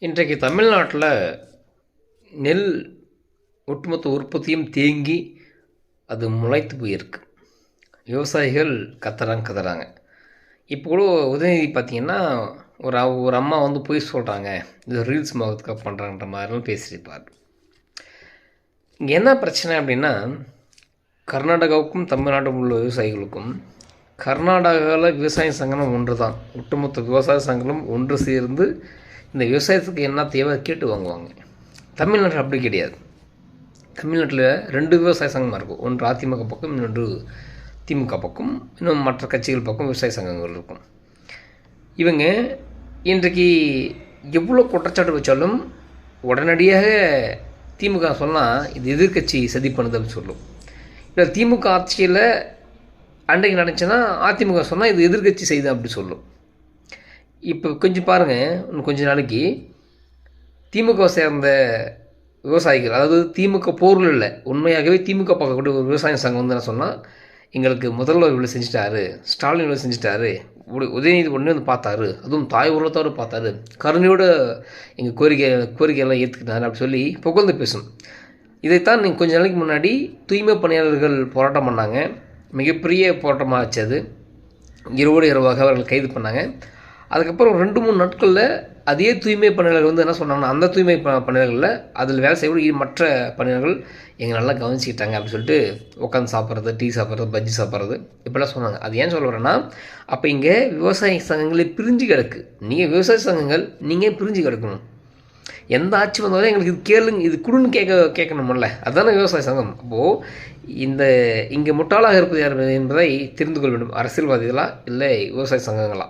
இன்றைக்கு தமிழ்நாட்டில் நெல் ஒட்டுமொத்த உற்பத்தியும் தேங்கி அது முளைத்து போயிருக்கு. விவசாயிகள் கத்துறாங்க. இப்போ கூட உதயநிதி பார்த்திங்கன்னா ஒரு அம்மா வந்து போய் சொல்கிறாங்க, இது ரீல்ஸ் முகத்துக்காக பண்ணுறாங்கன்ற மாதிரிலாம் பேசியிருப்பார். இங்கே என்ன பிரச்சனை அப்படின்னா, கர்நாடகாவுக்கும் தமிழ்நாட்டுக்கும் உள்ள விவசாயிகளுக்கும் கர்நாடகாவில் விவசாய சங்கமும் ஒன்று தான். ஒட்டுமொத்த விவசாய சங்கமும் ஒன்று சேர்ந்து இந்த விவசாயத்துக்கு என்ன தேவை கேட்டு வாங்குவாங்க. தமிழ்நாட்டில் அப்படி கிடையாது. தமிழ்நாட்டில் 2 விவசாய சங்கமாக இருக்கும். ஒன்று அதிமுக பக்கம், இன்னொன்று திமுக பக்கம், இன்னும் மற்ற கட்சிகள் பக்கம் விவசாய சங்கங்கள் இருக்கும். இவங்க இன்றைக்கு எவ்வளோ குற்றச்சாட்டு வச்சாலும் உடனடியாக திமுக சொன்னால் இது எதிர்கட்சி சதி பண்ணுது அப்படின்னு சொல்லும். இல்லை திமுக ஆட்சியில் அன்றைக்கு நடந்துச்சுன்னா அதிமுக சொன்னால் இது எதிர்கட்சி செய்து அப்படி சொல்லும். இப்போ கொஞ்சம் பாருங்கள், இன்னும் கொஞ்ச நாளைக்கு திமுக சேர்ந்த விவசாயிகள், அதாவது திமுக போரில் இல்லை, உண்மையாகவே திமுக பார்க்கக்கூடிய ஒரு விவசாய சங்கம் வந்து என்ன சொன்னால், எங்களுக்கு முதல்வர் இவ்வளோ செஞ்சுட்டாரு, ஸ்டாலின் இவ்வளோ செஞ்சுட்டாரு, உதயநிதி உடனே வந்து பார்த்தாரு, அதுவும் தாய் உள்ளத்தோடு பார்த்தாரு, கருணையோடு எங்கள் கோரிக்கையெல்லாம் ஏற்றுக்கிட்டாரு அப்படி சொல்லி புகழ்ந்து பேசும். இதைத்தான் நீங்கள் கொஞ்ச நாளைக்கு முன்னாடி தூய்மை பணியாளர்கள் போராட்டம் பண்ணாங்க. மிகப்பெரிய போராட்டமாக ஆச்சு. அது இரவாக அவர்கள் கைது பண்ணாங்க. அதுக்கப்புறம் 2-3 நாட்களில் அதே தூய்மை பணியாளர்கள் வந்து என்ன சொன்னாங்கன்னா, அந்த தூய்மை பணியாளர்களில் அதில் வேலை செய்யக்கூடிய மற்ற பணியாளர்கள் எங்களை நல்லா கவனிச்சிக்கிட்டாங்க அப்படின்னு சொல்லிட்டு உட்காந்து சாப்பிட்றது, டீ சாப்பிட்றது, பஜ்ஜி சாப்பிட்றது இப்படிலாம் சொன்னாங்க. அது ஏன் சொல்ல வரேன்னா, அப்போ இங்கே விவசாய சங்கங்களே பிரிஞ்சு கிடக்கு. நீங்கள் விவசாய சங்கங்கள் நீங்கள் பிரிஞ்சு கிடக்கணும். எந்த ஆட்சி வந்தாலும் எங்களுக்கு இது கேளுங்க, இது குடுன்னு கேட்கணுமில்ல, அதுதானே விவசாய சங்கம். அப்போது இங்கே முட்டாளாக இருப்பது யார் என்பதை தெரிந்து கொள்ள வேண்டும். அரசியல்வாதிகளா இல்லை விவசாய சங்கங்களா?